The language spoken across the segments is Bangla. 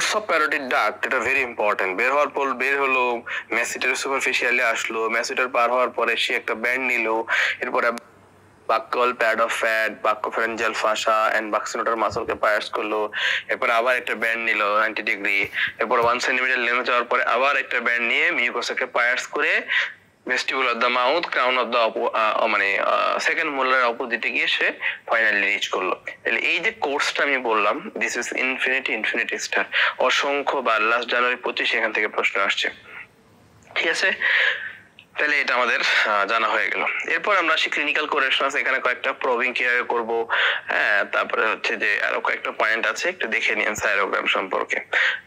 কোর্স অফ প্যারোটিড ডাক্ট এটা ভেরি ইম্পর্টেন্ট। বের হওয়ার পর বের হলো, ম্যাসিটার সুপারফিশিয়ালি আসলো, ম্যাসিটার পার হওয়ার পরে সে একটা ব্যান্ড নিল, এরপরে buccal pad of fat, buccopharyngeal fascia and buccinator মাসলকে পায়ার্স করলো, এরপর আবার একটা ব্যান্ড নিল 90 ডিগ্রি, এরপর 1 সেন্টিমিটার লেন্থ যাওয়ার পরে আবার একটা ব্যান্ড নিয়ে মিউকাসকে পায়ার্স করে vestibule of the mouth, crown of the মানে সেকেন্ড মোলার অপোজিটে গিয়ে সে ফাইনালি রিচ করলো। তাহলে এই যে কোর্সটা আমি বললাম, দিস ইজ ইনফিনিটি স্টার, অসংখ্য বার। লাস্ট জানুয়ারি 25 এখান থেকে প্রশ্ন আসছে, ঠিক আছে? তাহলে এটা আমাদের জানা হয়ে গেল। এরপর আমরা আসি ক্লিনিক্যাল কোরেকশন। এখানে কয়েকটা প্রবিং কিভাবে করব, হ্যাঁ, তারপরে হচ্ছে যে আরো কয়েকটা পয়েন্ট আছে, একটু দেখে নিন সাইরোগ্রাম সম্পর্কে।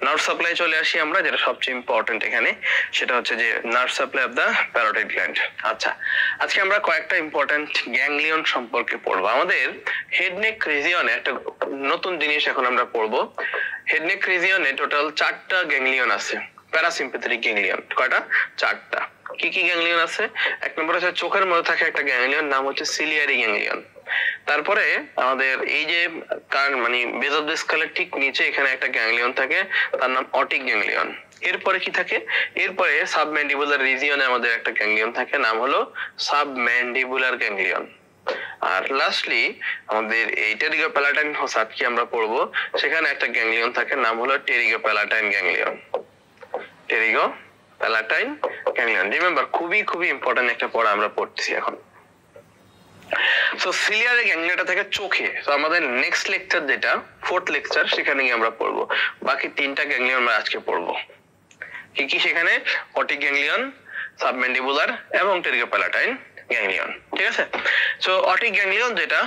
নার্ভ সাপ্লাই চলে আসি আমরা, যেটা সবচেয়ে ইম্পর্টেন্ট এখানে, সেটা হচ্ছে যে nerve supply of the parotid gland. আচ্ছা, আজকে আমরা কয়েকটা ইম্পর্টেন্ট গ্যাংলিয়ন সম্পর্কে পড়বো। আমাদের হেড নেক রিজিয়নে একটা নতুন জিনিস এখন আমরা পড়বো। হেড নেক রিজিয়নে টোটাল 4টা গ্যাংলিয়ন আছে, প্যারাসিম্প্যাথেটিক গ্যাংলিয়ন। কয়টা? 4টা। কি কি গ্যাংলিয়ন আছে? এক নম্বর হচ্ছে চোখের মধ্যে থাকে একটা গ্যাংলিয়ন, নাম হচ্ছে সিলিয়ারি গ্যাংলিয়ন। তারপরে আমাদের এই যে মানে বেজ অফ দ্য স্কালের ঠিক নিচে এখানে একটা গ্যাংলিয়ন থাকে, তার নাম অটিক গ্যাংলিয়ন। এরপরে কি থাকে? এরপরে সাবম্যান্ডিবুলার রিজিয়নে আমাদের একটা গ্যাংলিয়ন থাকে, নাম হলো সাবম্যান্ডিবুলার গ্যাংলিয়ন। আর লাস্টলি আমাদের এই টেরিগোপ্যালাটাইন সাবকি আমরা পড়বো, সেখানে একটা গ্যাংলিয়ন থাকে, নাম হলো টেরিগোপ্যালাটাইন গ্যাংলিয়ন। টেরিগোপ্যালাটাইন গ্যাংলিয়ন, রিমেম্বার, খুবই খুবই ইম্পর্টেন্ট একটা পড়া আমরা পড়তেছি এখন। সো সিলিয়ারি গ্যাংলিয়নটা থেকে চোখে, তো আমাদের নেক্সট লেকচার যেটা 4th লেকচার, সেখানে গিয়ে আমরা পড়বো বাকি 3টা গ্যাংলিয়ন আমরা আজকে পড়বো। কি কি সেখানে? অটিক গ্যাংলিয়ন, সাবম্যান্ডিবুলার এবং টেরিগোপ্যালাটাইন গ্যাংলিয়ন, ঠিক আছে? সো অটিক গ্যাংলিয়ন যেটা,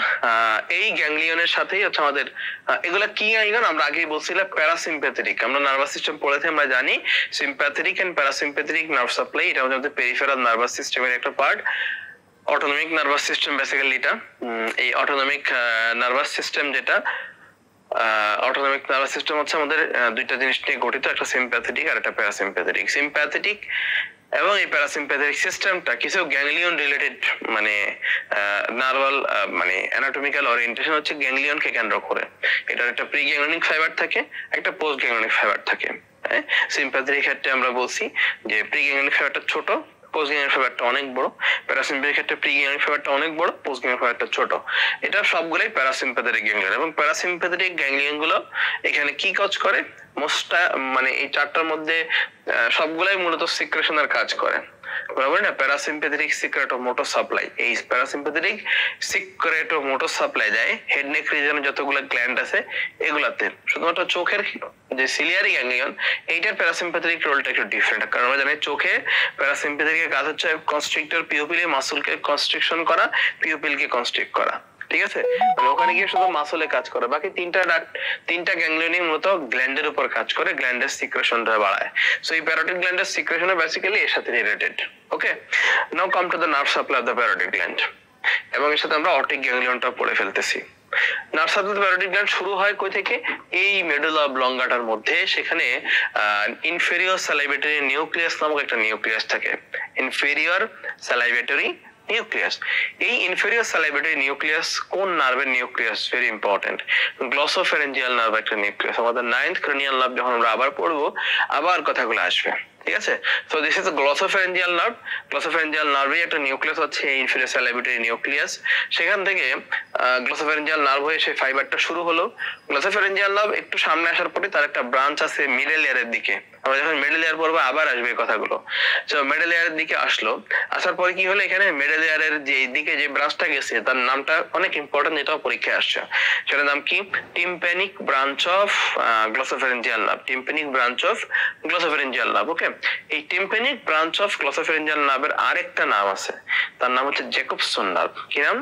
এই গ্যাংলিয়নের সাথেই হচ্ছে আমাদের এগুলা কি গ্যাংলিয়ন আমরা আগেই বলছিলাম প্যারাসিম্প্যাথেটিক। আমরা নার্ভাস সিস্টেম পড়েছি, আমরা জানি sympathetic and parasympathetic nerve supply, এটা আমাদের পেরিফেরাল নার্ভাস সিস্টেমের একটা part. Autonomic nervous system basically এটা। এই অটোনমিক নার্ভাস সিস্টেম যেটা, অটোনমিক নার্ভাস সিস্টেম হচ্ছে আমাদের দুইটা জিনিস নিয়ে গঠিত, একটা সিম্প্যাথেটিক আর একটা প্যারাসিম্প্যাথেটিক। সিম্প্যাথেটিক এবং এই প্যারাসিম্প্যাথেটিক সিস্টেমটা কিছু গ্যাংলিয়ন রিলেটেড, মানে নার্ভাল মানে অ্যানাটমিক্যাল ওরিয়েন্টেশন হচ্ছে গ্যাংলিয়নকে কেন্দ্র করে। এটার একটা প্রি গ্যাংলিয়নিক ফাইবার থাকে, একটা পোস্ট গ্যাংলিয়নিক ফাইবার থাকে। হ্যাঁ, সিম্প্যাথেটিক ক্ষেত্রে আমরা বলছি যে প্রি গ্যাংলিয়নিক ফাইবারটা ছোট, পোস্ট গ্যাংলিয়নিক ফাইবারটা অনেক বড়। প্যারাসিম্প্যাথেটিক ক্ষেত্রে প্রি গ্যাংলিয়নিক ফাইবারটা অনেক বড়, পোস্ট গ্যাংলিয়নিক ফাইবারটা ছোট। এটা সবগুলাই প্যারাসিম্প্যাথেটিক গ্যাংলিয়ন। এবং প্যারাসিম্প্যাথেটিক গ্যাংলিয়ন গুলো এখানে কি কাজ করে? মোস্টটা মানে এই 4টার মধ্যে সবগুলাই মূলত সিক্রেশনের কাজ করে, বরাবর না? প্যারাসিম্প্যাথেটিক সিক্রেটোমোটর সাপ্লাই, এই প্যারাসিম্প্যাথেটিক সিক্রেটোমোটর সাপ্লাই দেয় হেড নেক রিজিয়নে যতগুলো গ্ল্যান্ড আছে এগুলাতে। শুধুমাত্র চোখের যে সিলিয়ারি গ্যাংলিয়ন, এইটার প্যারাসিম্প্যাথেটিক রোলটা একটু ডিফারেন্ট, কারণ আমরা জানি চোখে প্যারাসিম্প্যাথেটিকের কাজ হচ্ছে কনস্ট্রিক্টর পিউপিলে মাসলকে কনস্ট্রিকশন করা, পিউপিলকে কনস্ট্রিক্ট করা, ঠিক আছে? মানে ওখানে গিয়ে শুধু মাসলে কাজ করে, বাকি তিনটা গ্যাংলিয়নই মূলত গ্ল্যান্ডের উপর কাজ করে, গ্ল্যান্ডের সিক্রেশনটা বাড়ায়। সো এই প্যারোটিড গ্ল্যান্ডের সিক্রেশন বেসিক্যালি এর সাথে related. Okay, now come to the nerve supply of the parotid gland, এবং এর সাথে আমরা অটিক গ্যাংলিয়নটা পড়ে ফেলতেছি। Nerve supply of the parotid gland শুরু হয় কই থেকে? এই মেডুলা অবলঙ্গাটার মধ্যে, সেখানে ইনফেরিয়র স্যালাইভেটরি নিউক্লিয়াস নামক একটা নিউক্লিয়াস থাকে। Inferior salivatory nucleus. এই ইনফেরিয়র স্যালাইভেটরি নিউক্লিয়াস কোন নার্ভের nucleus? Very important, glossopharyngeal nerve একটা নিউক্লিয়াস। আমাদের 9th ক্রেনিয়াল নার্ভ যখন আমরা আবার পড়বো, আবার কথাগুলো আসবে, ঠিক আছে? So this is glossopharyngeal nerve. Glossopharyngeal নার্ভে একটা নিউক্লিয়াস হচ্ছে এই ইনফেরিয়র স্যালাইভেটরি নিউক্লিয়াস। সেখান থেকে গ্লসোফ্যারেঞ্জিয়াল নার্ভ হয়ে সেই ফাইবারটা শুরু হলো। গ্লসোফ্যারেঞ্জিয়াল নার্ভ একটু সামনে আসার পরে তার একটা ব্রাঞ্চ আছে মিডল লেয়ারের দিকে। আমরা যখন মিডল লেয়ার পড়বো আবার আসবে কথাগুলো। সো মিডল লেয়ারের দিকে আসলো, আসার পরে কি হলো? এখানে মিডল লেয়ারের যে দিকে যে ব্রাঞ্চটা গেছে তার নামটা অনেক ইম্পর্টেন্ট, এটাও পরীক্ষায় আসছে। সেটার নাম কি? Tympanic branch of glossopharyngeal nerve. Tympanic branch of glossopharyngeal nerve. Okay, এই টিম্প্যানিক ব্রাঞ্চ অফ গ্লসোফ্যারেঞ্জিয়াল নার্ভের আরেকটা নাম আছে, তার নাম হচ্ছে জ্যাকবসন নার্ভ। কি নাম?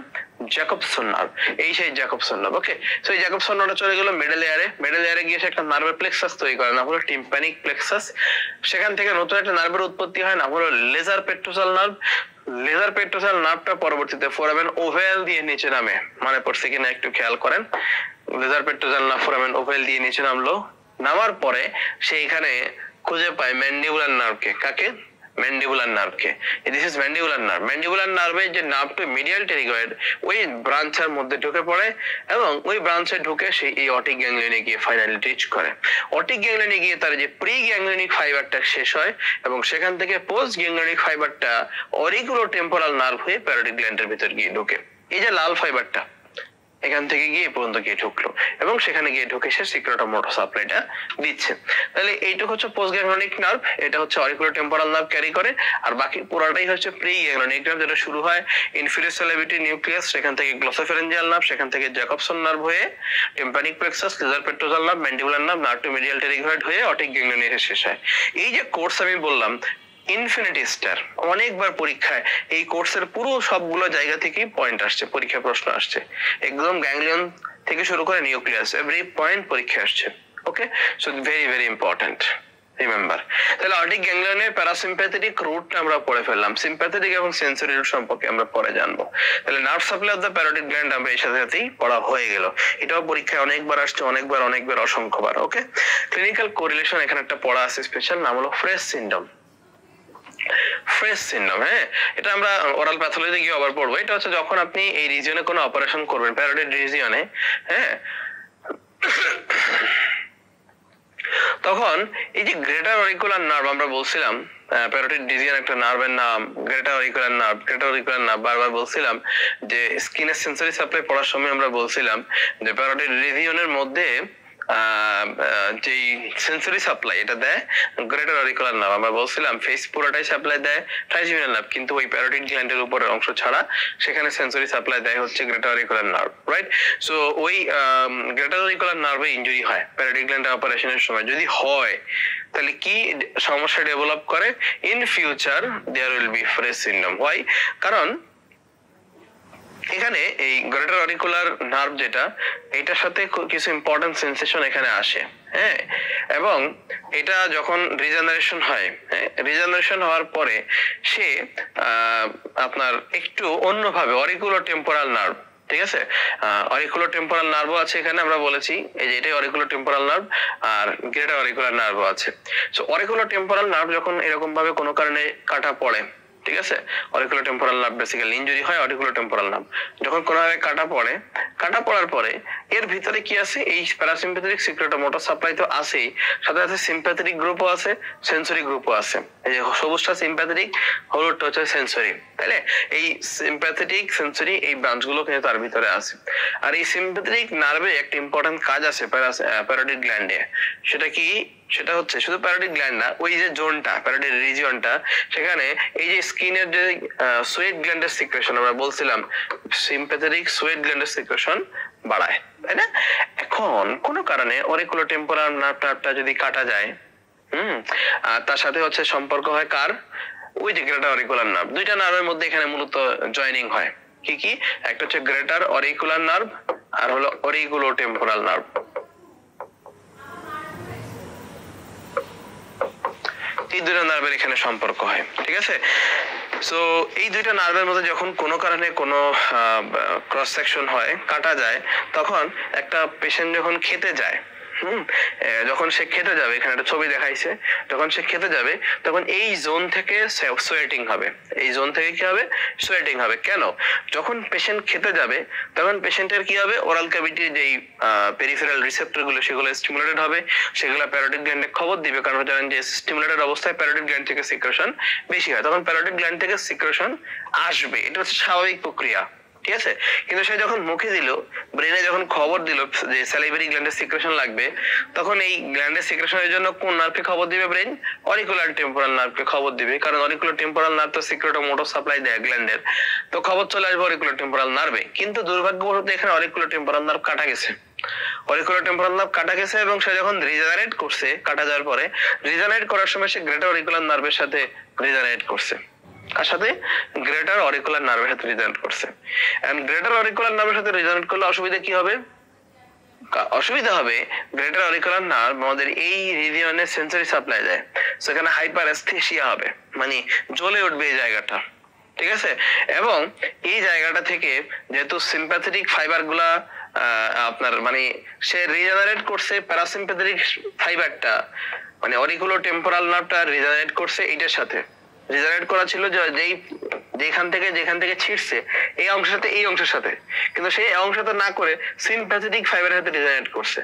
Jacobson nerve. এই সেই জ্যাকবসন নার্ভ। ওকে, সো এই জ্যাকবসন নার্ভটা চলে গেল মিডল লেয়ারে। মিডল লেয়ারে গিয়ে সে একটা নার্ভের প্লেক্সাস তৈরি করে, নাম হলো টিম্প্যানিক প্লেক্সাস। সেখান থেকে নতুন একটা নার্ভের উৎপত্তি হয়, নাম হলো লেজার পেট্রোসাল নার্ভ। লেজার পেট্রোসাল নার্ভটা পরবর্তীতে ফোরামেন ওভেল দিয়ে নিচে নামে। মানে পড়ছে কিনা একটু খেয়াল করেন। লেজার পেট্রোসাল নার্ভ ফোরামেন ওভেল দিয়ে নিচে নামলো। নামার পরে সে এখানে খুঁজে পায় ম্যান্ডিবুলার নার্ভকে। কাকে? ম্যান্ডিবুলার নার্ভকে। This is mandibular nerve. Mandibular নার্ভের যে নার্ভটা মিডিয়াল টেরিগয়েড ওই ব্রাঞ্চের মধ্যে ঢুকে পড়ে এবং ওই ব্রাঞ্চে ঢুকে সেই এই অটিক গ্যাংলিয়নে গিয়ে ফাইনালি রিচ করে। অটিক গ্যাংলিয়নে গিয়ে তার যে প্রি গ্যাংলিয়নিক ফাইবারটা শেষ হয় এবং সেখান থেকে পোস্ট গ্যাংলিয়নিক ফাইবারটা অরিকুলোটেম্পোরাল নার্ভ হয়ে প্যারোটিড গ্ল্যান্ডের ভিতর গিয়ে ঢুকে। এই যে লাল ফাইবারটা এখান থেকে গিয়ে পর্যন্ত গিয়ে ঢুকলো এবং সেখানে গিয়ে ঢুকে সে সিক্রেটর মোটর সাপ্লাইটা দিচ্ছে। তাহলে এইটুকু হচ্ছে পোস্ট গ্যাংলিয়নিক নার্ভ, এটা হচ্ছে অরিকুলোটেম্পোরাল নার্ভ ক্যারি করে, আর বাকি পুরোটাই হচ্ছে প্রি গ্যাংলিয়নিক নার্ভ, যেটা শুরু হয় ইনফিরিয়র সেলেভিটি নিউক্লিয়াস, সেখান থেকে গ্লোসোফেরেঞ্জিয়াল নার্ভ, সেখান থেকে জ্যাকবসন নার্ভ হয়ে tympanic plexus, lesser petrosal nerve, mandibular nerve, nerve to medial pterygoid হয়ে অটিক গ্যাংলিয়নে এসে শেষ হয়। এই যে কোর্স আমি বললাম ইনফিনিটি স্টার, অনেকবার পরীক্ষায় এই কোর্সের পুরো সবগুলো জায়গা থেকেই পয়েন্ট আসছে, পরীক্ষা প্রশ্ন আসছে, একদম গ্যাংলিয়ন থেকে শুরু করে নিউক্লিয়াস এভরি পয়েন্ট পরীক্ষা আসছে। Okay, so very very important remember. তাহলে অটিক গ্যাংলিয়নের প্যারাসিম্প্যাথেটিক রুটটা আমরা পড়ে ফেললাম, সিম্প্যাথেটিক এবং সেন্সরি রুট সম্পর্কে আমরা পরে জানবো। তাহলে nerve supply of the parotid gland আমরা এই সাথে সাথেই পড়া হয়ে গেল। এটাও পরীক্ষায় অনেকবার আসছে, অনেকবার অসংখ্যবার। ওকে, ক্লিনিক্যাল কোরিলেশন এখানে একটা পড়া আছে স্পেশাল, নাম হলো ফ্রেশ সিনড্রোম। ফ্রেশ সিনড্রোম, হ্যাঁ, এটা আমরা ওরাল প্যাথোলজিতে গিয়ে আবার পড়বো। এটা হচ্ছে যখন আপনি এই রিজিয়নে কোনো অপারেশন করবেন, প্যারোটিড রিজিয়নে, হ্যাঁ, তখন এই যে গ্রেটার অরিকুলার নার্ভ আমরা বলছিলাম, প্যারোটিড রিজিয়ন একটা নার্ভের নাম greater auricular nerve. Greater auricular nerve বারবার বলছিলাম যে স্কিনের সেন্সরি সাপ্লাই পড়ার সময় আমরা বলছিলাম যে প্যারোটিড রিজিয়নের মধ্যে যেই সেন্সরি সাপ্লাই এটা দেয় গ্রেটার অরিকুলার নার্ভ। আমরা বলছিলাম ফেস পুরোটাই সাপ্লাই দেয় ট্রাইজেমিনাল নার্ভ, কিন্তু ওই প্যারোটিড গ্ল্যান্ডের উপরের অংশ ছাড়া সেখানে সেন্সরি সাপ্লাই দেয় হচ্ছে greater auricular nerve, right? So ওই গ্রেটার অরিকুলার নার্ভে ইনজুরি হয় প্যারোটিড গ্ল্যান্ড অপারেশনের সময়, যদি হয় তাহলে কি সমস্যা ডেভেলপ করে? In future there will be Frey's syndrome. Why? কারণ এখানে এই গ্রেটার অরিকুলার নার্ভ যেটা, এটার সাথে কিছু ইম্পর্টেন্ট সেন্সেশন এখানে আসে, হ্যাঁ, এবং এটা যখন রিজেনারেশন হয়, হ্যাঁ, রিজেনারেশন হওয়ার পরে সে আপনার একটু অন্যভাবে অরিকুলোটেম্পোরাল নার্ভ, ঠিক আছে, অরিকুলোটেম্পোরাল নার্ভও আছে এখানে, আমরা বলেছি এই যে এটাই অরিকুলোটেম্পোরাল নার্ভ, আর গ্রেটার অরিকুলার নার্ভও আছে। সো অরিকুলোটেম্পোরাল নার্ভ যখন এরকম ভাবে কোনো কারণে কাটা পড়ে, ঠিক আছে, অরিকুলোটেম্পোরাল নার্ভ বেসিক্যালি ইনজুরি হয়, অরিকুলোটেম্পোরাল নার্ভ যখন কোনোভাবে কাটা পড়ার পরে এর ভিতরে কি আছে? এই প্যারাসিম্প্যাথেটিক সিক্রেটর মোটর সাপ্লাই তো আছেই, সাথে সাথে সিম্প্যাথেটিক গ্রুপও আছে, সেন্সরি গ্রুপও আছে। এই যে সবুজটা সিম্প্যাথেটিক, হলুদটা হচ্ছে সেন্সরি, তাইলে এই সিম্প্যাথেটিক সেন্সরি এই ব্রাঞ্চগুলো কিন্তু তার ভিতরে আছে। আর এই সিম্প্যাথেটিক নার্ভে একটা ইম্পর্টেন্ট কাজ আছে প্যারোটিড গ্ল্যান্ডে, সেটা কি? সেটা হচ্ছে শুধু প্যারোটিড গ্ল্যান্ড না, ওই যে জোনটা প্যারোটিড রিজিয়নটা, সেখানে এই যে স্কিনের যে সোয়েট গ্ল্যান্ডের সিক্রেশন আমরা বলছিলাম, সিম্প্যাথেটিক সোয়েট গ্ল্যান্ডের সিক্রেশন বাড়ায়, তাই না? এখন কোনো কারণে অরিকুলোটেম্পোরাল নার্ভটা যদি কাটা যায়, তার সাথে হচ্ছে সম্পর্ক হয় কার? ওই যে গ্রেটার অরিকুলার নার্ভ। দুইটা নার্ভের মধ্যে এখানে মূলত জয়েনিং হয়। কি কি? একটা হচ্ছে গ্রেটার অরিকুলার নার্ভ আর হলো অরিকুলোটেম্পোরাল নার্ভ। এই দুইটা নার্ভের এখানে সম্পর্ক হয়, ঠিক আছে? সো এই দুইটা নার্ভের মধ্যে যখন কোনো কারণে কোনো ক্রস সেকশন হয়, কাটা যায়, তখন একটা পেশেন্ট যখন খেতে যায়, যখন সে খেতে যাবে, এখানে একটা ছবি দেখাইছে, যখন সে খেতে যাবে তখন এই জোন থেকে সোয়েটিং হবে, এই জোন থেকে কি হবে? সোয়েটিং হবে। কেন? যখন পেশেন্ট খেতে যাবে তখন পেশেন্টের কি হবে? ওরাল ক্যাভিটির যেই পেরিফেরাল রিসেপ্টর গুলো সেগুলো স্টিমুলেটেড হবে, সেগুলো প্যারোটিড গ্ল্যান্ডে খবর দিবে, কারণ জানেন যে স্টিমুলেটেড অবস্থায় প্যারোটিড গ্ল্যান্ড থেকে সিক্রেশন বেশি হয়, তখন প্যারোটিড গ্ল্যান্ড থেকে সিক্রেশন আসবে, এটা হচ্ছে স্বাভাবিক প্রক্রিয়া, ঠিক আছে? কিন্তু সে যখন মুখে দিল, ব্রেনে যখন খবর দিল যে স্যালিভারি গ্ল্যান্ডের সিক্রেশন লাগবে, তখন এই গ্ল্যান্ডের সিক্রেশনের জন্য কোন নার্ভকে খবর দিবে? ব্রেন অরিকুলার টেম্পোরাল নার্ভকে খবর দিবে, কারণ অরিকুলার টেম্পোরাল নার্ভ তো সিক্রেটর মোটর সাপ্লাই দেয় গ্ল্যান্ডের, তো খবর চলে আসবে অরিকুলার টেম্পোরাল নার্ভে। কিন্তু দুর্ভাগ্যবশত এখানে অরিকুলার টেম্পোরাল নার্ভ কাটা গেছে, অরিকুলার টেম্পোরাল নার্ভ কাটা গেছে, এবং সে যখন রিজেনারেট করছে, কাটা যাওয়ার পরে রিজেনারেট করার সময় সে গ্রেটার অরিকুলার নার্ভের সাথে রিজেনারেট করছে, কার সাথে? গ্রেটার অরিকুলার নার্ভের সাথে রিজেনারেট করছে। এন্ড গ্রেটার অরিকুলার নার্ভের সাথে রিজেনারেট করলে অসুবিধা কি হবে? অসুবিধা হবে গ্রেটার অরিকুলার নার্ভ আমাদের এই রিজিয়নে সেন্সরি সাপ্লাই দেয়, সেখানে হাইপার অ্যাস্থেসিয়া হবে, মানে জ্বলে উঠবে এই জায়গাটা, ঠিক আছে? এবং এই জায়গাটা থেকে যেহেতু সিম্প্যাথেটিক ফাইবার গুলা আপনার মানে সে রিজেনারেট করছে, প্যারাসিম্প্যাথেটিক ফাইবারটা মানে অরিকুলোটেম্পোরাল নার্ভটা রিজেনারেট করছে এইটার সাথে, রিজেনারেট করা ছিল যেখান থেকে ছিটছে এই অংশের সাথে এই অংশের সাথে, কিন্তু সেই অংশটা না করে সিম্প্যাথেটিক ফাইবারের সাথে রিজেনারেট করছে,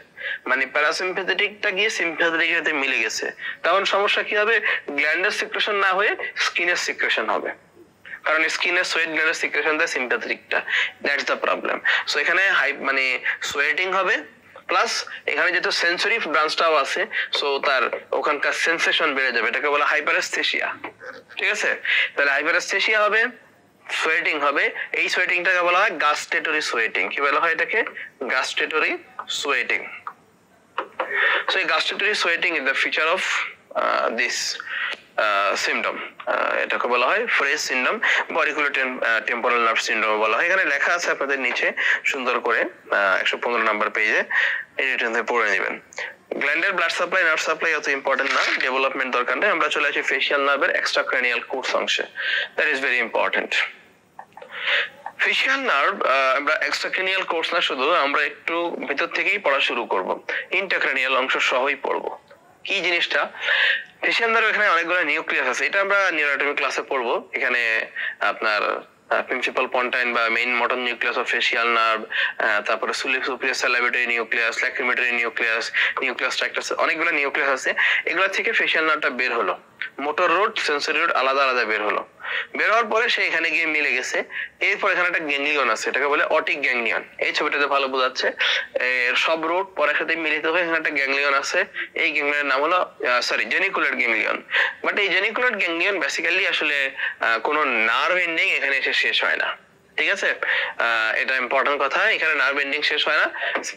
মানে প্যারাসিম্প্যাথেটিকটা গিয়ে সিম্প্যাথেটিকের সাথে মিলে গেছে। তখন সমস্যা কি হবে, গ্ল্যান্ডের সিক্রেশন না হয়ে স্কিনের সিক্রেশন হবে, কারণ স্কিনের সোয়েট গ্ল্যান্ডের সিক্রেশন দেয় সিম্প্যাথেটিকটা, দ্যাটস দ্য প্রবলেম। সো এখানে মানে সোয়েটিং হবে, প্লাস এখানে যেহেতু সেন্সরি ব্রাঞ্চটাও আছে, সো তার ওখানকার সেন্সেশন বেড়ে যাবে, এটাকে বলা হাইপারএস্থেসিয়া। ঠিক আছে, তাহলে হাইপারএস্থেসিয়া হবে, সোয়েটিং হবে, এই সোয়েটিংটাকে বলা হয় গাস্টেটরি সোয়েটিং। কি বলা হয় এটাকে? গাস্টেটরি সোয়েটিং। সো এই gustatory sweating is the feature of this symptom, এটাকে বলা হয় ফ্রেজ সিন্ড্রোম বা অরিকুলার টেম্পোরাল নার্ভ সিন্ড্রোম বলা হয়। এখানে লেখা আছে আপনাদের নিচে সুন্দর করে 115 নাম্বার পেজে, এডিটে পড়ে নেবেন। গ্ল্যান্ডের ব্লাড সাপ্লাই নার্ভ সাপ্লাই অত ইম্পর্টেন্ট না, ডেভেলপমেন্ট দরকার নেই। আমরা চলে আসি ফেশিয়াল নার্ভের এক্সট্রাক্রেনিয়াল কোর্স অংশে, that is very important. Facial nerve আমরা এক্সট্রাক্রেনিয়াল কোর্স না, শুধু আমরা একটু ভিতর থেকেই পড়া শুরু করব, ইন্টারক্রেনিয়াল অংশ সহই পড়ব। কি জিনিসটা? ফেশিয়াল নার্ভ এখানে অনেকগুলো নিউক্লিয়াস আছে, এটা আমরা নিউরোঅ্যানাটমি ক্লাসে পড়বো। এখানে আপনার প্রিন্সিপাল পন্টাইন বা main motor nucleus of facial nerve, তারপরে সুপিরিয়র সালাইভেটরি নিউক্লিয়াস, ল্যাক্রিমেটরি নিউক্লিয়াস, নিউক্লিয়াস ট্রাক্টাস, অনেকগুলো নিউক্লিয়াস আছে। এগুলা থেকে ফেশিয়াল নার্ভটা বের হলো, মোটর রোড সেন্সরি রোড আলাদা আলাদা বের হলো। বের হওয়ার পরে সে এখানে গিয়ে মিলে গেছে। এরপর এখানে একটা গ্যাংলিয়ন আছে, এটাকে বলে অটিক গ্যাংলিয়ন। এই ছবিটাতে ভালো বোঝাচ্ছে, সব রোড পরের সাথে মিলিত হয়ে এখানে একটা গ্যাংলিয়ন আছে। এই গ্যাংলিয়নের নাম হলো জেনিকুলেট গ্যাংলিয়ন। বাট এই জেনিকুলেট গ্যাংলিয়ন বেসিক্যালি আসলে কোনো নার্ভ এন্ডিং এখানে এসে শেষ হয় না। ঠিক আছে, এটা ইম্পর্টেন্ট কথা, এখানে নার্ভ এন্ডিং শেষ হয় না,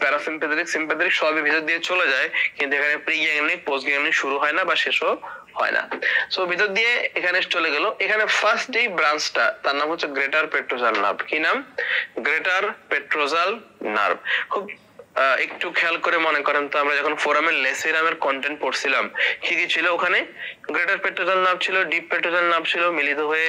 প্যারাসিম্প্যাথেটিক সিম্প্যাথেটিক সবই ভিতর দিয়ে চলে যায়, কিন্তু এখানে প্রি গ্যাংলিয়নিক পোস্ট গ্যাংলিয়নিক শুরু হয় না বা শেষও হয় না। সো ভিতর দিয়ে এখানে চলে গেল। এখানে ফার্স্ট যে ব্রাঞ্চটা তার নাম হচ্ছে গ্রেটার পেট্রোজাল নার্ভ। কি নাম? Greater petrosal nerve. খুব একটু খেয়াল করে মনে করেন তো, আমরা যখন ফোরামের লেসিরামের কন্টেন্ট পড়ছিলাম কি কি ছিল ওখানে? গ্রেটার পেট্রোজাল নার্ভ ছিল, ডিপ পেট্রোজাল নার্ভ ছিল, মিলিত হয়ে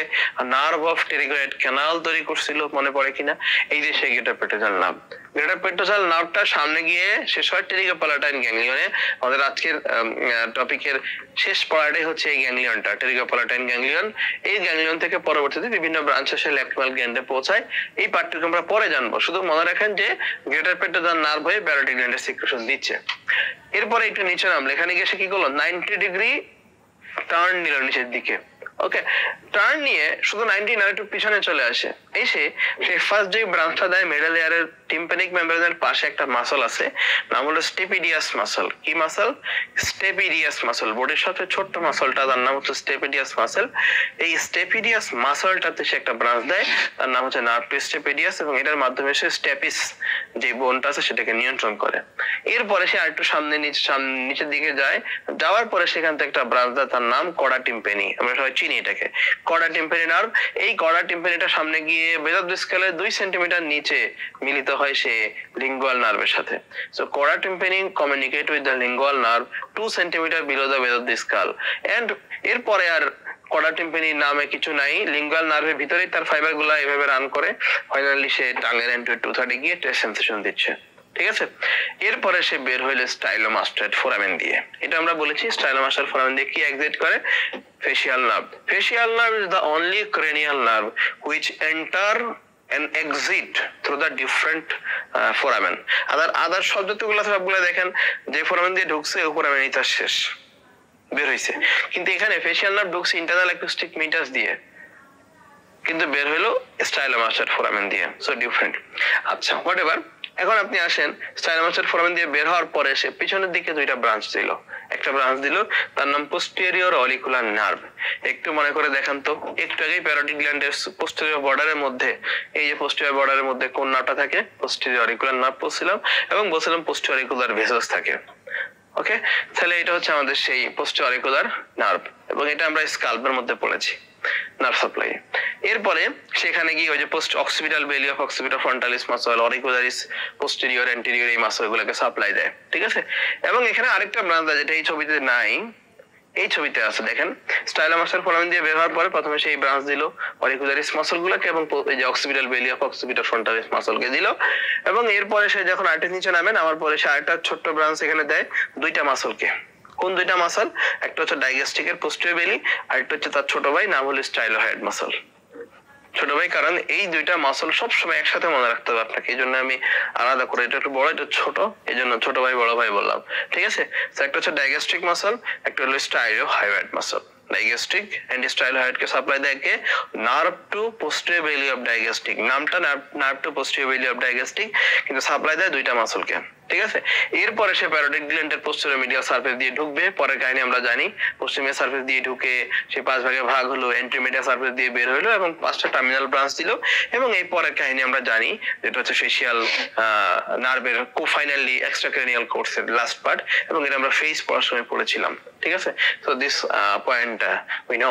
নার্ভ অফ টেরিগয়েড ক্যানাল তৈরি করছিল, মনে পড়ে কিনা? এই যে সেই greater petrosal nerve. Greater petrosal নার্ভটা সামনে গিয়ে শেষ হয় টেরিগোপ্যালাটাইন গ্যাংলিয়নে। আমাদের আজকের টপিকের শেষ পড়াটাই হচ্ছে এই গ্যাংলিয়নটা, টেরিগোপ্যালাটাইন গ্যাংলিয়ন। এই গ্যাংলিয়ন থেকে পরবর্তীতে বিভিন্ন ব্রাঞ্চ এসে ল্যাক্রিমাল গ্ল্যান্ডে পৌঁছায়। এই পার্টটুকু আমরা পরে জানবো, শুধু মনে রাখেন যে গ্রেটার পেট্রোজাল নার্ভ হয়ে প্যারোটিড গ্ল্যান্ডে সিক্রেশন দিচ্ছে। এরপরে একটু নিচে নামলে, এখানে গিয়ে সে কি করলো? 90 ডিগ্রি টার্ন নিল নিচের দিকে। ওকে, টার্ন নিয়ে শুধু 90 না, একটু পিছনে চলে আসে। এসে সেই ফার্স্ট যে ব্রাঞ্চটা দেয় মিডল এয়ারের টিম্প্যানিক মেমব্রেনের পাশে একটা মাসল আছে, নাম হলো স্টেপিডিয়াস মাসল। কি মাসল? স্টেপিডিয়াস মাসল। বডির সবচেয়ে ছোট্ট মাসলটা, তার নাম হচ্ছে স্টেপিডিয়াস মাসল। এই স্টেপিডিয়াস মাসলটাতে সে একটা ব্রাঞ্চ দেয়, তার নাম হচ্ছে নার্ভ স্টেপিডিয়াস, এবং এটার মাধ্যমে সে স্টেপিস যে বোনটা আছে সেটাকে নিয়ন্ত্রণ করে। এরপরে সে আরেকটু নিচের দিকে যায়, যাওয়ার পরে সেখান থেকে একটা ব্রাঞ্চ দেয়, তার নাম কডা টিম্প্যানি। আমরা সবাই চিনি এটাকে, কডা টিম্প্যানি নার্ভ। এই কডা টিম্প্যানিটা সামনে গিয়ে বেজোডিসকালের 2 সেন্টিমিটার নিচে মিলিত হয় সে লিঙ্গুয়াল নার্ভের সাথে। সো কডা tympani communicate with the lingual nerve 2 centimetre below the base of the skull. And এরপরে আর কডা টিম্প্যানি নামে কিছু নাই, লিঙ্গুয়াল নার্ভের ভিতরেই তার ফাইবার গুলা এভাবে রান করে, ফাইনালি সে টাঙ্গের এন্ড 230 গিয়ে টেস্ট সেন্সেশন দিচ্ছে। ঠিক আছে, এরপরে সে বের হইলো স্টাইলোমাস্টাইড ফোরামেন দিয়ে। এটা আমরা বলেছি স্টাইলোমাস্টাইড ফোরামেন দিয়ে কি এক্সিট করে? facial nerve. Facial nerve is the only cranial nerve which enter and exit through the different foramen. Other সব যতগুলো সবগুলো দেখেন যে ফোরামেন দিয়ে ঢুকছে ওই ফোরামেনই তার শেষ, বের হইছে। কিন্তু এখানে ফেশিয়াল নার্ভ ঢুকছে ইন্টারনাল অ্যাকুস্টিক মিটাস দিয়ে, কিন্তু বের হইলো স্টাইলোমাস্টাইড ফোরামেন দিয়ে। So different. আচ্ছা, হোয়াট এভার। এখন আপনি আসেন, স্টাইলোমাস্টাইড ফোরামেন দিয়ে বের হওয়ার পরে সে পিছনের দিকে 2টা ব্রাঞ্চ দিল। একটা ব্রাঞ্চ দিল, তার নাম পোস্টেরিয়র অলিকুলার নার্ভ। একটু মনে করে দেখান তো, একটু আগেই প্যারোটিড গ্ল্যান্ডের পোস্টেরিয়র বর্ডারের মধ্যে, এই যে পোস্টেরিয়র বর্ডারের মধ্যে কোন নার্ভটা থাকে? পোস্টেরিয়র অলিকুলার নার্ভ বলছিলাম, এবং বলছিলাম পোস্টেরিয়র অলিকুলার ভেসাস থাকে। ওকে, তাহলে এটা হচ্ছে আমাদের সেই পোস্টেরিয়র অলিকুলার নার্ভ, এবং এটা আমরা স্কাল্পের মধ্যে পড়েছি নার্ভ সাপ্লাই। এরপরে সেখানে গিয়ে ওই যে post occipital belly of occipital frontalis muscle, auricularis posterior anterior, এই মাসলগুলোকে সাপ্লাই দেয়। ঠিক আছে, এবং এখানে আরেকটা ব্রাঞ্চ আছে যেটা এই ছবিতে নাই, এই ছবিতে আছে দেখেন। স্টাইলোমাস্টাইড ফোরামেন দিয়ে বের হওয়ার পরে প্রথমে সেই ব্রাঞ্চ দিল অরিকুলারিস মাসলগুলোকে, এবং এই যে অক্সিপিটাল বেলি অফ অক্সিপিটাল ফ্রন্টালিস মাসলকে দিল। এবং এরপরে সে যখন আরেকটা নিচে নামেন, আমার পরে সে আরেকটা ছোট্ট ব্রাঞ্চ এখানে দেয় 2টা মাসলকে। কোন দুইটা মাসল? একটা হচ্ছে ডাইগ্যাস্ট্রিকের পোস্টেরিয়র বেলি, আর একটা হচ্ছে তার ছোট ভাই, নাম হলো স্টাইলোহাইড মাসল। ছোট ভাই কারণ এই দুইটা মাসল সবসময় একসাথে মনে রাখতে হবে আপনাকে, এই জন্য আমি আলাদা করে, এটা একটু বড় এটা ছোট, এই জন্য ছোট ভাই বড় ভাই বললাম, ঠিক আছে? তো একটা হচ্ছে ডাইগ্যাস্ট্রিক মাসল, একটা হলো stylohyoid muscle. Digastric and stylohyoid কে সাপ্লাই দেয় কে? Nerve to posterior belly of digastric, নামটা nerve to posterior belly of digastric, কিন্তু সাপ্লাই দেয় দুইটা মাসলকে, ঠিক আছে? এরপরে সে প্যারোটিড গ্ল্যান্ডের পোস্টেরিয়র মিডিয়াল সারফেস দিয়ে ঢুকবে, পরের কাহিনী আমরা জানি, পশ্চিমের সারফেস দিয়ে ঢুকে সে 5 ভাগে ভাগ হলো, এন্ট্রিমিডিয়াল সারফেস দিয়ে বের হলো এবং 5টা টার্মিনাল ব্রাঞ্চ দিল, এবং এই পরের কাহিনী আমরা জানি যেটা হচ্ছে ফেশিয়াল নার্ভের ফাইনালি এক্সট্রাক্রেনিয়াল কোর্সের লাস্ট পার্ট, এবং এটা আমরা ফেস পড়ার সময় পড়েছিলাম, ঠিক আছে? So this point we know.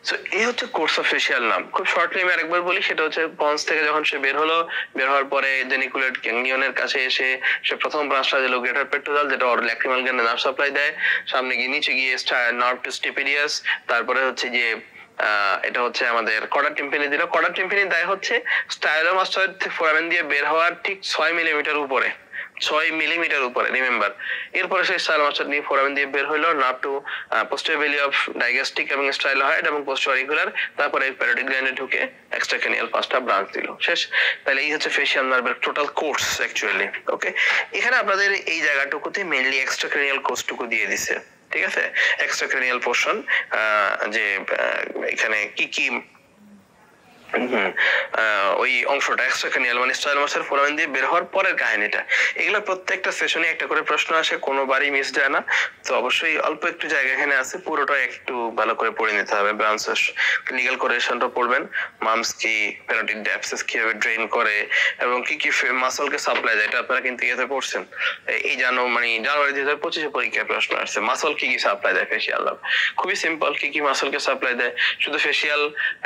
So এই হচ্ছে কোর্স অফ ফেশিয়াল নার্ভ। খুব শর্টলি আমি আরেকবার বলি, সেটা হচ্ছে পন্স থেকে যখন সে বের হলো, বের হওয়ার পরে জেনিকুলেট গ্যাংলিয়নের কাছে এসে সে প্রথম ব্রাঞ্চটা দিল গ্রেটার পেট্রোজাল, যেটা ওর ল্যাক্রিমাল গ্ল্যান্ডে নার্ভ সাপ্লাই দেয়, সামনে গিয়ে নিচে গিয়ে নার্ভ টু স্টিপিডিয়াস, তারপরে হচ্ছে যে এটা হচ্ছে আমাদের কর্ডা টিম্পানি দিল। কর্ডা টিম্পানি দেয় হচ্ছে স্টাইলোমাস্টয়েড ফোরামেন দিয়ে বের হওয়ার ঠিক 6 মিলিমিটার উপরে, 6 মিলিমিটার উপরে, রিমেম্বার। এরপরে সেই স্টাইলোমাস্টার নিয়ে ফোরামেন দিয়ে বের হইলো nerve to posterior belly of digastric এবং স্টাইলোহাইড এবং পোস্টেরিয়র অরিকুলার, তারপরে প্যারোটিড গ্ল্যান্ডে ঢুকে এক্সট্রাক্রেনিয়াল 5টা ব্রাঞ্চ দিল, শেষ। তাহলে এই হচ্ছে ফেশিয়াল নার্ভের টোটাল কোর্স অ্যাকচুয়ালি, ওকে? এখানে আপনাদের এই জায়গাটুকুতে মেইনলি এক্সট্রাক্রেনিয়াল কোর্সটুকু দিয়ে দিছে, ঠিক আছে? এক্সট্রাক্রেনিয়াল পোর্শন, যে এখানে কি কি ওই অংশটা এক্সট্রাক্রেনিয়াল মানে স্টাইলোমাস্টার ফোরামেন দিয়ে বের হওয়ার পরের কাহিনীটা, এগুলো প্রত্যেকটা সেশনে একটা করে প্রশ্ন আসে, কোনোবারই মিস যায় না। তো অবশ্যই অল্প একটু জায়গা এখানে আছে, পুরোটা একটু ভালো করে পড়ে নিতে হবে। ব্রাঞ্চেস ক্লিনিক্যাল কোরিলেশনটা পড়বেন, মামস কি, প্যারোটিড অ্যাবসেস কিভাবে ড্রেন করে এবং কি কি মাসলকে সাপ্লাই দেয়, এটা আপনারা কিন্তু ইয়েতে পড়ছেন। এই জানুয়ারি 2025 পরীক্ষায় প্রশ্ন আসছে, মাসল কি কি সাপ্লাই দেয় ফেশিয়াল নার্ভ। খুবই সিম্পল, কি কি মাসলকে সাপ্লাই দেয়, শুধু ফেশিয়াল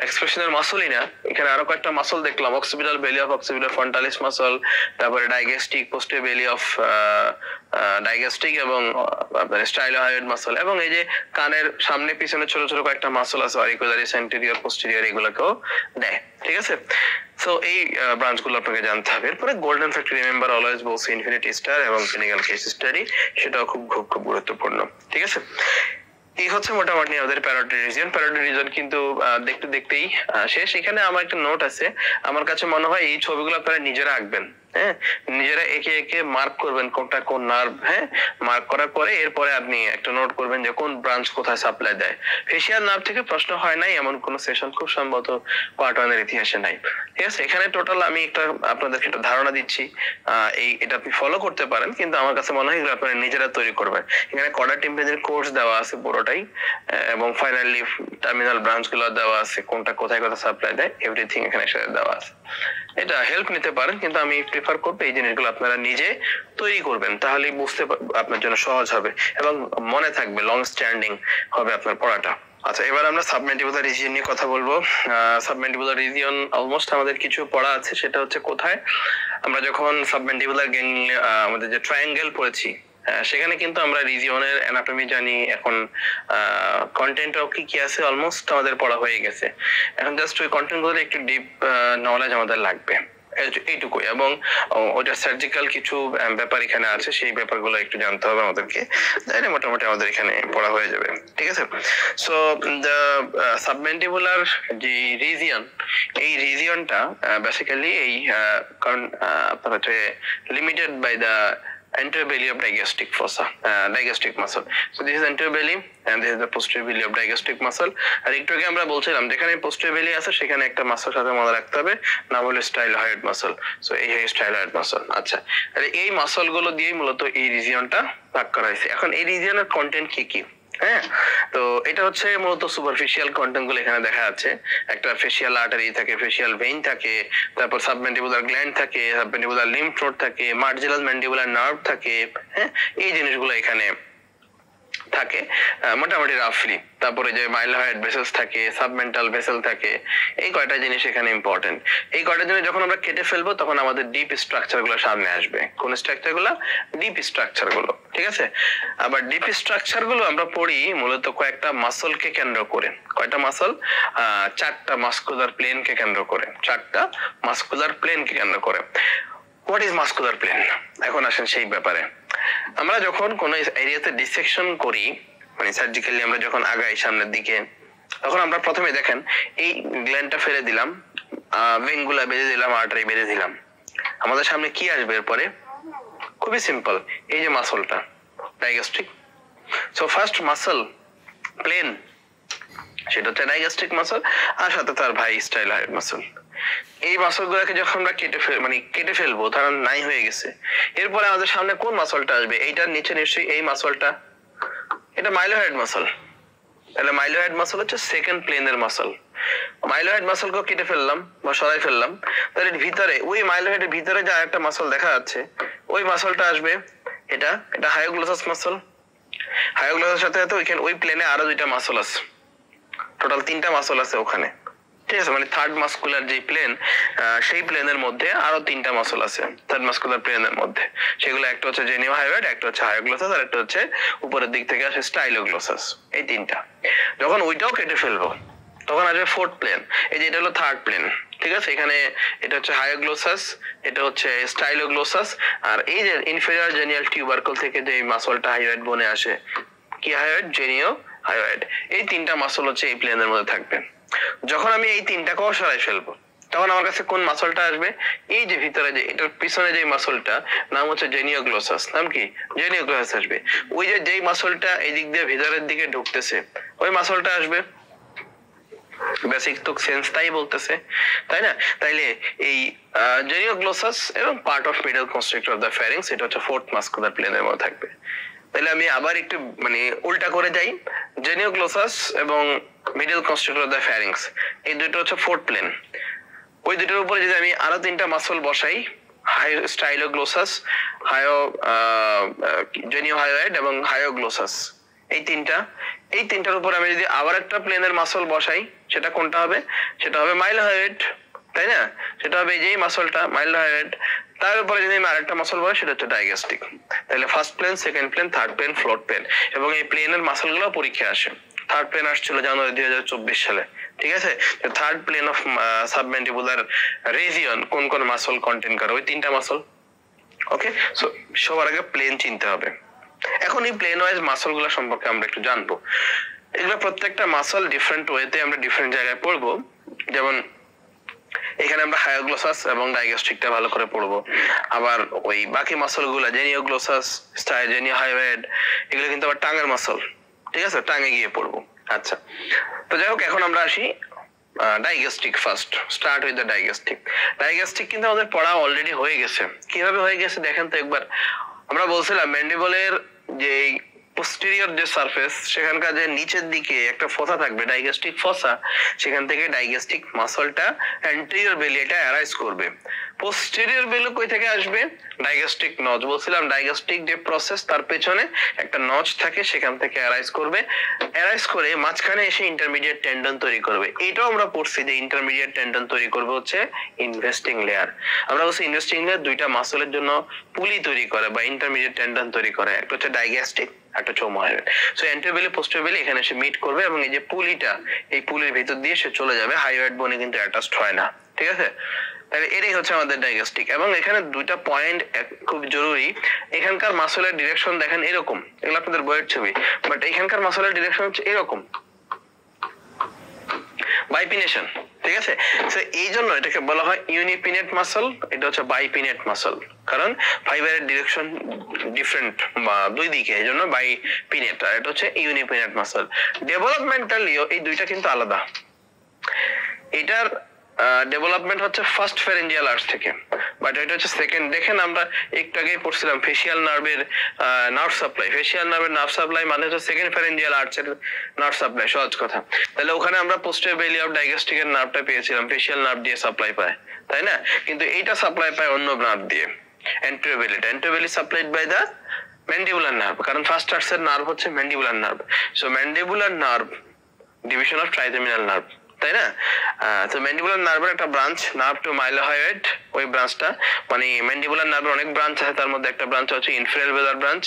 এক্সপ্রেশনের মাসলই না, এখানে আরো কয়েকটা মাসল দেখলাম, occipital belly of occipital frontalis muscle, তারপরে ডাইগ্যাস্ট্রিক পোস্টেরিয়র বেলি অফ ডাইগ্যাস্ট্রিক এবং আপনার স্টাইলোহাইড মাসল, এবং এই যে কানের সামনে পিছনে ছোট ছোট কয়েকটা মাসল আছে, অরিকুলারিস, অ্যান্টেরিয়র, পোস্টেরিয়র, এগুলোকেও দেয়, ঠিক আছে? সো এই ব্রাঞ্চগুলো আপনাকে জানতে হবে। এরপরে গোল্ডেন ফ্যাক্টর, রিমেম্বার অলওয়েজ বলছি ইনফিনিটি স্টার এবং ক্লিনিক্যাল কেস স্টাডি, সেটাও খুব খুব খুব গুরুত্বপূর্ণ, ঠিক আছে? এই হচ্ছে মোটামুটি আমাদের প্যারোটিড রিজিয়ন। প্যারোটিড রিজিয়ন কিন্তু দেখতে দেখতেই শেষ। এখানে আমার একটা নোট আছে, আমার কাছে মনে হয় এই ছবিগুলো আপনারা নিজেরা আঁকবেন, হ্যাঁ? নিজেরা একে একে মার্ক করবেন কোনটা কোন নার্ভ, হ্যাঁ? মার্ক করার পরে এরপরে আপনি একটা নোট করবেন যে কোন ব্রাঞ্চ কোথায় সাপ্লাই দেয়। ফেশিয়াল নার্ভ থেকে প্রশ্ন হয় নাই এমন কোন সেশন খুব সম্ভবত পার্ট 1 এর ইতিহাসে নাই, ঠিক আছে? এখানে টোটাল আমি একটা আপনাদেরকে একটা ধারণা দিচ্ছি, এটা আপনি ফলো করতে পারেন, কিন্তু আমার কাছে মনে হয় এগুলো আপনারা নিজেরা তৈরি করবেন। এখানে কর্ডা টিম্পানির কোর্স দেওয়া আছে পুরোটাই, এবং ফাইনালি টার্মিনাল ব্রাঞ্চ গুলো দেওয়া আছে, কোনটা কোথায় কোথায় সাপ্লাই দেয়, এভরিথিং এখানে একসাথে দেওয়া আছে। এটা হেল্প নিতে পারেন, কিন্তু আমি প্রেফার করবো এই জিনিসগুলো আপনারা নিজে তৈরি করবেন, তাহলে বুঝতে আপনার জন্য সহজ হবে এবং মনে থাকবে, লং স্ট্যান্ডিং হবে আপনার পড়াটা। আচ্ছা, এবার আমরা সাবমেন্টিবুলার রিজিয়ন নিয়ে কথা বলবো। সাবমেন্টিবুলার রিজিয়ন অলমোস্ট আমাদের কিছু পড়া আছে, সেটা হচ্ছে কোথায় আমরা যখন সাবমেন্টিবুলার আমাদের যে ট্রায়াঙ্গেল পড়েছি, সেখানে কিন্তু আমরা রিজিয়নের অ্যানাটমি জানি, এখন কন্টেন্টও কি কি আছে অলমোস্ট আমাদের পড়া হয়ে গেছে। এখন জাস্ট ওই কন্টেন্ট গুলোর একটু ডিপ নলেজ আমাদের লাগবে, এইটুকুই। এবং ওটা সার্জিক্যাল কিছু ব্যাপার এখানে আছে, সেই ব্যাপারগুলো একটু জানতে হবে আমাদেরকে, তাহলে মোটামুটি আমাদের এখানে পড়া হয়ে যাবে, ঠিক আছে? সো দ্য সাবমেন্টিবুলার যে রিজিয়ন, এই রিজিয়নটা বেসিক্যালি এই কারণ আপনার হচ্ছে limited by the anterior belly of digastric fossa, digastric muscle. So this is anterior belly and this is the posterior belly of digastric muscle. আর একটু আগে আমরা বলছিলাম যেখানে posterior belly আছে সেখানে একটা মাসল সাথে মনে রাখতে হবে, নাম হলো স্টাইলোহাইড মাসল। সো এই স্টাইলোহাইড মাসল। আচ্ছা, তাহলে এই মাসল গুলো দিয়ে মূলত এই রিজিয়নটা ভাগ করা হয়েছে। এখন এই রিজিয়নের কন্টেন্ট কি কি? হ্যাঁ, তো এটা হচ্ছে মূলত সুপারফিশিয়াল কন্টেন্ট গুলো এখানে দেখা যাচ্ছে। একটা ফেশিয়াল আর্টারি থাকে, ফেশিয়াল ভেইন থাকে, তারপর সাবমেন্টিবুলার গ্ল্যান্ড থাকে, সাবমেন্টিবুলার লিম্ফ নোড থাকে, মার্জিনাল ম্যান্ডিবুলার নার্ভ থাকে, হ্যাঁ, এই জিনিসগুলো এখানে থাকে মোটামুটি রাফলি। তারপরে যে মাইলোহাইড ভেসেলস থাকে, সাবমেন্টাল ভেসেল থাকে, এই কয়টা জিনিস এখানে ইম্পর্টেন্ট। এই কয়টা জিনিস যখন আমরা কেটে ফেলবো তখন আমাদের ডিপ স্ট্রাকচার গুলো সামনে আসবে। কোন স্ট্রাকচার গুলো? ডিপ স্ট্রাকচার গুলো, ঠিক আছে? আবার ডিপ স্ট্রাকচার গুলো আমরা পড়ি মূলত কয়েকটা মাসলকে কেন্দ্র করে। কয়টা মাসল? 4টা মাস্কুলার প্লেনকে কেন্দ্র করে, 4টা মাস্কুলার প্লেনকে কেন্দ্র করে। What is muscular plane? এখন আসেন সেই ব্যাপারে। আমরা যখন কোন এরিয়াতে ডিসেকশন করি, মানে সার্জিক্যালি আমরা যখন আগাই সামনের দিকে, তখন আমরা প্রথমে দেখেন এই গ্ল্যান্ডটা ফেলে দিলাম, ভেনগুলা বেঁধে দিলাম, আর্টারি বেঁধে দিলাম, আমাদের সামনে কি আসবে এরপরে? খুবই সিম্পল, এই যে মাসলটা ডাইগ্যাস্ট্রিক। সো ফার্স্ট মাসল প্লেন সেটা হচ্ছে ডাইগ্যাস্ট্রিক মাসল, আর সাথে তার ভাই স্টাইলয়েড মাসল। এই মাসল গুলাকে যখন আমরা কেটে ফেলবো, ধরেন নাই হয়ে গেছে, এরপরে আমাদের সামনে কোন মাসলটা আসবে? এইটার নিচে নিশ্চয়ই এই মাসলটা, এটা মাইলোহেড মাসল। তাহলে মাইলোহেড মাসল হচ্ছে সেকেন্ড প্লেনের মাসল। মাইলোহেড মাসলকে কেটে ফেললাম বা সরাই ফেললাম, তাহলে ভিতরে ওই মাইলোহেডের ভিতরে যে আরেকটা মাসল দেখা যাচ্ছে, ওই মাসলটা আসবে, এটা হায়োগ্লোসাস মাসল। হায়োগ্লোসাসের সাথে সাথে ওইখানে ওই প্লেনে আরো দুইটা মাসল আছে, টোটাল 3টা মাসল আছে ওখানে, ঠিক আছে? মানে থার্ড মাস্কুলার যে প্লেন, সেই প্লেনের মধ্যে আরো 3টা মাসল আছে থার্ড মাস্কুলার প্লেনের মধ্যে। সেগুলো একটা হচ্ছে জেনিও হায়োয়েড, একটা হচ্ছে হায়োগ্লোসাস, আর একটা হচ্ছে উপরের দিক থেকে আসে স্টাইলোগ্লোসাস। এই 3টা যখন ওইটাও কেটে ফেলবো, তখন আসবে ফোর্থ প্লেন। এই যে এটা হলো থার্ড প্লেন, ঠিক আছে? এখানে এটা হচ্ছে হায়োগ্লোসাস, এটা হচ্ছে স্টাইলোগ্লোসাস, আর এই যে ইনফেরিয়র জেনিয়াল টিউবারকল থেকে যে মাসলটা হায়োয়েড বনে আসে, কি হায়োয়েড? জেনিও হায়োয়েড। এই 3টা মাসল হচ্ছে এই প্লেনের মধ্যে থাকবে। যখন আমি এই 3টাকেও সরাই ফেলবো, তখন আমার কাছে কোন মাসলটা আসবে? এই যে ভিতরে যে এটার পিছনে যে মাসলটা, নাম হচ্ছে জেনিওগ্লোসাস। নাম কি? জেনিওগ্লোসাস আসবে। ওই যে যেই মাসলটা এই দিক দিয়ে ভিতরের দিকে ঢুকতেছে, ওই মাসলটা আসবে। বেসিক তো সেন্স তাই বলতেছে, তাই না? তাইলে এই জেনিওগ্লোসাস এবং part of middle constructor of the ফ্যারিংস, এটা হচ্ছে ফোর্থ মাস্কুলার প্লেনের মধ্যে থাকবে। তাহলে আমি আবার একটু মানে উল্টা করে যাই, জেনিওগ্লোসাস এবং মিডল কনস্ট্রাক্টর অফ দ্য ফ্যারিংস, এই দুটো হচ্ছে ফোর্থ প্লেন। ওই দুটোর উপরে যদি আমি আরো 3টা মাসল বসাই, স্টাইলোগ্লোসাস, জেনিও হায়োয়েড এবং হায়োগ্লোসাস, এই 3টার উপর আমি যদি আবার একটা প্লেনের মাসল বসাই, সেটা কোনটা হবে? সেটা হবে মাইলোহায়োয়েড, তাই না? সেটা হবে যেই মাসলটা মাইলোহায়োয়েড। তার উপরে যদি আমি আরেকটা মাসল বসাই, সেটা হচ্ছে ডাইগ্যাস্ট্রিক। তাহলে first plane, second plane, third plane, fourth plane, এবং এই প্লেনের মাসলগুলো পরীক্ষা আসে। থার্ড প্লেন আসছিল জানুয়ারি 2024 সালে, ঠিক আছে? Third plane of submandibular region কোন কোন মাসল কন্টেন করে? ওই 3টা মাসল। ওকে, সো সবার আগে প্লেন চিনতে হবে। এখন এই প্লেন ওয়াইজ মাসল গুলা সম্পর্কে আমরা একটু জানবো। এগুলো প্রত্যেকটা মাসল ডিফারেন্ট ওয়েতে আমরা ডিফারেন্ট জায়গায় পড়বো। যেমন এখানে আমরা হায়োগ্লোসাস এবং ডাইগ্যাস্ট্রিকটা ভালো করে পড়বো। আবার ওই বাকি মাসল গুলা জেনিওগ্লোসাস, জেনিও হায়োয়েড, এগুলো কিন্তু আবার টাঙের মাসল, ঠিক আছে? টাঙে গিয়ে পড়বো। আচ্ছা, তো যাই হোক, এখন আমরা আসি digastric. First start with the digastric. Digastric কিন্তু আমাদের পড়া অলরেডি হয়ে গেছে। কিভাবে হয়ে গেছে দেখেন তো একবার। আমরা বলছিলাম ম্যান্ডিবলের যে পোস্টেরিয়র যে সারফেস, সেখানকার যে নিচের দিকে একটা ফসা থাকবে, ডাইগ্যাস্ট্রিক ফসা, সেখান থেকে ডাইগ্যাস্ট্রিক মাসলটা অ্যান্টেরিয়র বেলি এটা অ্যারাইজ করবে। পোস্টেরিয়র বেলি কই থেকে আসবে? ডাইগ্যাস্ট্রিক নচ। বলছিলাম ডাইগ্যাস্ট্রিক যে প্রসেস, তার পেছনে একটা নচ থাকে, সেখান থেকে অ্যারাইজ করবে। অ্যারাইজ করে মাঝখানে এসে ইন্টারমিডিয়েট টেন্ডন তৈরি করবে। এটাও আমরা পড়ছি যে ইন্টারমিডিয়েট টেন্ডন তৈরি করবে হচ্ছে ইনভেস্টিং লেয়ার। আমরা বলছি ইনভেস্টিং লেয়ার দুইটা মাসলের জন্য পুলি তৈরি করে বা ইন্টারমিডিয়েট টেন্ডন তৈরি করে, একটা হচ্ছে ডাইগ্যাস্ট্রিক, একটা চৌমাহায়োয়েড। সো অ্যান্টেরিয়র বেলি পোস্টেরিয়র বেলি এখানে এসে মিট করবে, এবং এই যে পুলিটা, এই পুলির ভিতর দিয়ে সে চলে যাবে। হায়োয়েড বোনে কিন্তু অ্যাটাচড হয় না, ঠিক আছে? তাহলে এটাই হচ্ছে আমাদের ডাইগ্যাস্ট্রিক। এবং এখানে দুইটা পয়েন্ট খুব জরুরি। এখানকার মাসলের ডিরেকশন দেখেন এরকম, এগুলো আপনাদের বইয়ের ছবি, বাট এখানকার মাসলের ডিরেকশন হচ্ছে এরকম, বাইপিনেশন, ঠিক আছে? সো এই জন্য এটাকে বলা হয় ইউনিপিনেট মাসল, এটা হচ্ছে বাইপিনেট মাসল, কারণ ফাইবারের ডিরেকশন ডিফারেন্ট বা দুই দিকে, এই জন্য বাইপিনেট। আর এটা হচ্ছে ইউনিপিনেট মাসল। ডেভেলপমেন্টালিও এই দুইটা কিন্তু আলাদা। এটার ডেভেলপমেন্ট হচ্ছে ফার্স্ট ফ্যারেঞ্জিয়াল আর্চ থেকে, বাট এটা হচ্ছে সেকেন্ড। দেখেন আমরা একটু আগেই পড়ছিলাম ফেসিয়াল নার্ভের নার্ভ সাপ্লাই। ফেসিয়াল নার্ভের নার্ভ সাপ্লাই মানে হচ্ছে সেকেন্ড ফ্যারেঞ্জিয়াল আর্চের নার্ভ সাপ্লাই, সহজ কথা। তাহলে ওখানে আমরা পোস্টেরিয়র বেলি অফ ডাইগ্যাস্ট্রিকের নার্ভটা পেয়েছিলাম, ফেসিয়াল নার্ভ দিয়ে সাপ্লাই পায়, তাই না? কিন্তু এইটা সাপ্লাই পায় অন্য নার্ভ দিয়ে, অ্যান্টেরিয়র বেলিটা। Anterior belly supplied by the mandibular nerve, কারণ ফার্স্ট আর্চের নার্ভ হচ্ছে mandibular nerve. So mandibular nerve division of trigeminal nerve, তাই না? তো ম্যান্ডিবুলার নার্ভের একটা ব্রাঞ্চ নার্ভ টু মাইলোহায়োয়েড, ওই ব্রাঞ্চটা মানে ম্যান্ডিবুলার নার্ভের অনেক ব্রাঞ্চ আছে, তার মধ্যে একটা ব্রাঞ্চ হচ্ছে ইনফেরিয়র ব্রাঞ্চ।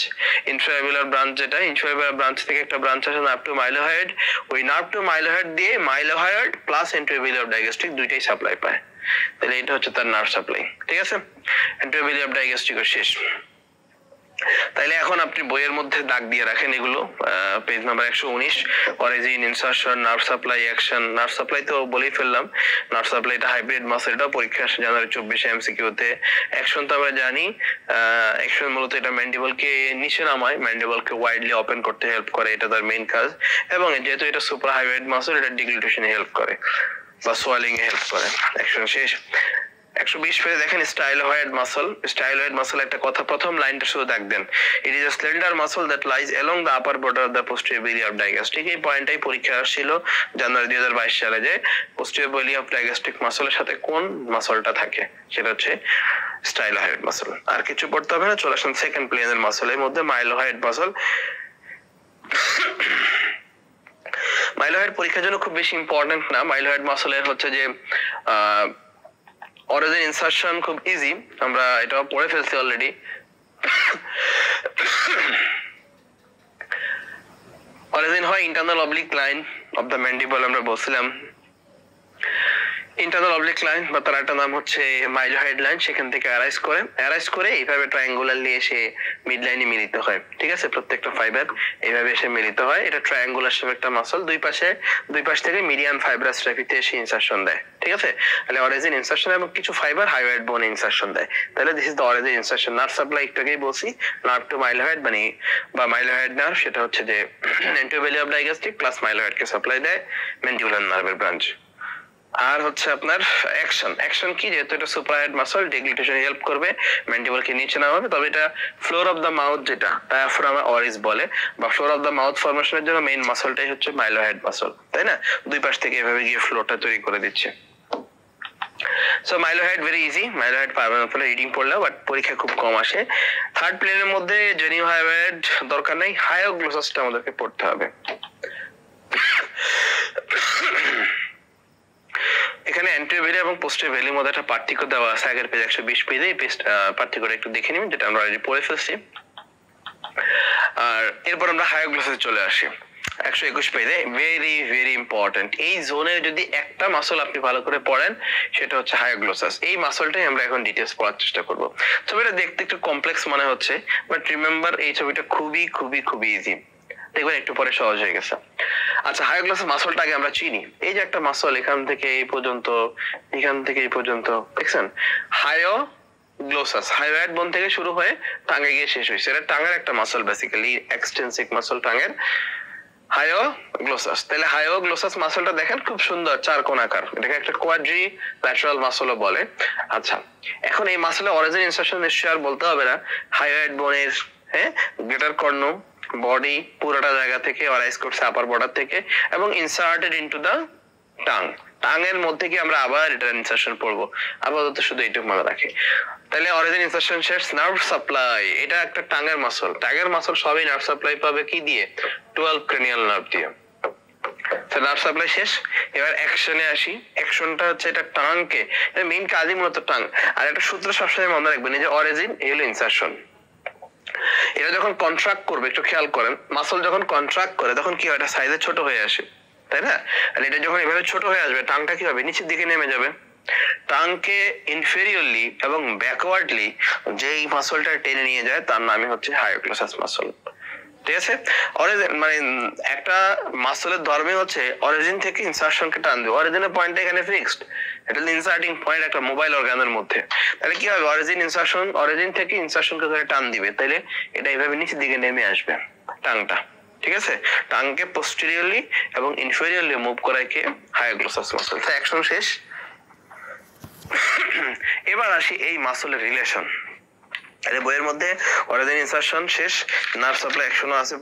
ইনফেরিয়র ব্রাঞ্চ যেটা, ইনফেরিয়র ব্রাঞ্চ থেকে একটা ব্রাঞ্চ আছে নার্ভ টু মাইলোহায়োয়েড। ওই নার্ভ টু মাইলোহায়োয়েড দিয়ে মাইলোহায়োয়েড প্লাস অ্যান্টেরিয়র বেলি অফ ডাইগ্যাস্ট্রিক দুইটাই সাপ্লাই পায়। তাহলে এটা হচ্ছে তার নার্ভ সাপ্লাই, ঠিক আছে। অ্যান্টিওবেলিয়াম ডাইগ্যাস্ট্রিক শেষ। তাইলে এখন আপনি বইয়ের মধ্যে দাগ দিয়ে রাখেন এগুলো, page number 119, origin, insertion, nerve supply, action. Nerve supply তো বলেই ফেললাম, নার্ভ সাপ্লাই এটা হাইব্রিড মাসল, এটা পরীক্ষা আসে জানুয়ারি 24 এমসিকিউতে। অ্যাকশন তো আমরা জানি, অ্যাকশন মূলত এটা ম্যান্ডিবলকে নিচে নামায়, ম্যান্ডিবলকে ওয়াইডলি ওপেন করতে হেল্প করে, এটা তার মেইন কাজ। এবং যেহেতু এটা সুপার হাইব্রিড মাসল, এটা ডিগ্লুটেশনে হেল্প করে বা সোয়ালিং এ হেল্প করে। অ্যাকশন শেষ। 120 পেজে দেখেন স্টাইলোয়েড মাসল। স্টাইলোয়েড মাসল একটা কথা, প্রথম লাইনটা শুধু দাগ দেন, it is a slender muscle that lies along the upper border of the posterior belly of digastric. এই পয়েন্টটাই পরীক্ষা আসছিল জানুয়ারি 2022 সালে, যে পোস্টেরিয়র বেলি অফ ডাইগ্যাস্ট্রিক মাসলের সাথে কোন মাসলটা থাকে, সেটা হচ্ছে স্টাইলোয়েড মাসল। আর কিছু পড়তে হবে না, চলে আসেন সেকেন্ড প্লেনের মাসলের মধ্যে মাইলোয়েড মাসল। মাইলোয়েড পরীক্ষার জন্য খুব বেশি ইম্পর্টেন্ট না। মাইলোয়েড মাসলের হচ্ছে যে অরিজিন, ইনসারশন খুব ইজি, আমরা এটা পড়ে ফেলছি অলরেডি। অরিজিন হয় internal oblique line of the mandible, আমরা বলছিলাম ইন্টারনাল অবলিক লাইন, বা তার একটা নাম হচ্ছে মাইলোয়েড লাইন। সেখান থেকে অ্যারাইজ করে এইভাবে ট্রায়াঙ্গুলারলি এসে মিড লাইনে মিলিত হয়, ঠিক আছে। প্রত্যেকটা ফাইবার এইভাবে এসে মিলিত হয়। এটা ট্রায়াঙ্গুলার শেপ একটা মাসল, দুই পাশ থেকে মিডিয়ান ফাইব্রাস রেপিতে এসে ইনসারশন দেয়, ঠিক আছে। তাহলে অরিজিন, ইনসারশন এবং কিছু ফাইবার হাইওয়েড বোনে ইনসারশন দেয়। তাহলে this is the origin, insertion. Nerve supply একটু আগেই বলছি, নার্ভ টু মাইলোয়েড মানে বা মাইলোয়েড নার্ভ, সেটা হচ্ছে যে anterior belly of digastric plus mylohyoid কে সাপ্লাই দেয় ম্যান্ডিবুলার নার্ভের ব্রাঞ্চ। আর হচ্ছে আপনার অ্যাকশন কি, যেহেতু এটা সুপারহেড মাসল, ডিগ্লুটেশনে হেল্প করবে, ম্যান্ডিবলকে নিচে নামাবে। তবে এটা ফ্লোর অফ দ্য মাউথ, যেটা ডায়াফ্রাম অরিস বলে, বা ফ্লোর অফ দ্য মাউথ ফরমেশনের জন্য মেইন মাসলটাই হচ্ছে মাইলোহেড মাসল, তাই না। দুই পাশ থেকে এভাবে গিয়ে ফ্লোরটা তৈরি করে দিচ্ছে। সো মাইলোহেড ভেরি ইজি, মাইলোহেড পারবেন আপনারা রিডিং পড়লে, বাট পরীক্ষা খুব কম আসে। থার্ড প্লেনের মধ্যে জেনিও হাইওয়েড দরকার নাই, হায়োগ্লোসাসটা আমাদেরকে পড়তে হবে। এখানে অ্যান্টিওবেলি এবং পোস্টেরিয়র বেলির মধ্যে একটা পার্থক্য দেওয়া আছে আগের পেজ 120 পেজে। এই পার্থক্যটা একটু দেখে নিন, যেটা আমরা অলরেডি পড়ে ফেলছি। আর এরপর আমরা হায়োগ্লোসাসে চলে আসি 121 পেজে। ভেরি ভেরি ইম্পর্টেন্ট, এই জোনে যদি একটা মাসল আপনি ভালো করে পড়েন, সেটা হচ্ছে হায়োগ্লোসাস। এই মাসলটাই আমরা এখন ডিটেইলস পড়ার চেষ্টা করব। ছবিটা দেখতে একটু কমপ্লেক্স মনে হচ্ছে, বাট রিমেম্বার এই ছবিটা খুবই খুবই খুবই ইজি, দেখবেন একটু পরে সহজ হয়ে গেছে। আচ্ছা, হায়োগ্লোসাস মাসলটা আগে আমরা চিনি। এই যে একটা মাসল, এখান থেকে এই পর্যন্ত, এখান থেকে এই পর্যন্ত, দেখছেন হায়োগ্লোসাস, হায়োয়েড বোন থেকে শুরু হয়ে টাঙ্গে গিয়ে শেষ হয়েছে। এটা টাঙ্গের একটা মাসল, বেসিক্যালি এক্সটেনসিভ মাসল টাঙ্গের, হায়োগ্লোসাস। তাহলে হায়োগ্লোসাস মাসলটা দেখেন খুব সুন্দর, চার কোণাকার, এটাকে একটা কোয়াড্রিল্যাটারাল মাসলও বলে। আচ্ছা, এখন এই মাসলে অরিজিন, ইনসারশন নিশ্চয়ই আর বলতে হবে না। হায়োয়েড বোনের গ্রেটার কর্নম বডি পুরোটা জায়গা থেকে অরাইজ করছে আপার বর্ডার থেকে, এবং ইনসার্টেড ইনটু দা টাং। টাঙের মধ্যে কি আমরা আবার এটা ইনসারশন পড়বো, আপাতত শুধু এইটুকু মনে রাখি। তাহলে অরিজিন, ইনসারশন শেষ। নার্ভ সাপ্লাই, এটা একটা টাঙের মাসল। টাঙের মাসল সবই নার্ভ সাপ্লাই পাবে কি দিয়ে? 12 ক্রেনিয়াল নার্ভ দিয়ে। নার্ভ সাপ্লাই শেষ। এবার অ্যাকশনে আসি। অ্যাকশনটা হচ্ছে এটা টাংকে, এটা মেইন কাজই মূলত টাং। আর একটা সূত্র সবসময় মনে রাখবেন, এই যে অরিজিন, এই হলো ইনসারশন। এটা যখন কন্ট্রাক্ট করবে, একটু খেয়াল করেন, মাসল যখন কন্ট্রাক্ট করে তখন কি হয়, এটা সাইজে ছোট হয়ে আসে, তাই না। আর এটা যখন এভাবে ছোট হয়ে আসবে, টাংটা কি হবে, নিচের দিকে নেমে যাবে। টাংকে ইনফেরিয়রলি এবং ব্যাকওয়ার্ডলি যেই মাসলটা টেনে নিয়ে যায়, তার নামই হচ্ছে হায়োগ্লোসাস মাসল, ঠিক আছে। অরিজিন মানে একটা মাসলের ধর্মই হচ্ছে অরিজিন থেকে ইনসারশনকে টান দেবে। অরিজিনের পয়েন্টটা এখানে ফিক্সড, এটা ইনসার্টিং পয়েন্ট একটা মোবাইল অর্গানের মধ্যে। তাহলে কি হবে, অরিজিন, ইনসারশন, অরিজিন থেকে ইনসারশনকে ধরে টান দিবে, তাইলে এটা এইভাবে নিচের দিকে নেমে আসবে টাংটা, ঠিক আছে। টাংকে পোস্টেরিয়রলি এবং ইনফেরিয়রলি মুভ করায় কে, হায়োগ্লোসাস মাসল। তো অ্যাকশন শেষ। এবার আসি এই মাসলের রিলেশন। বইয়ের মধ্যে অরিজিন, ইনসারশন শেষ, নার্ভ সাপ্লাই অ্যাকশনও আছে।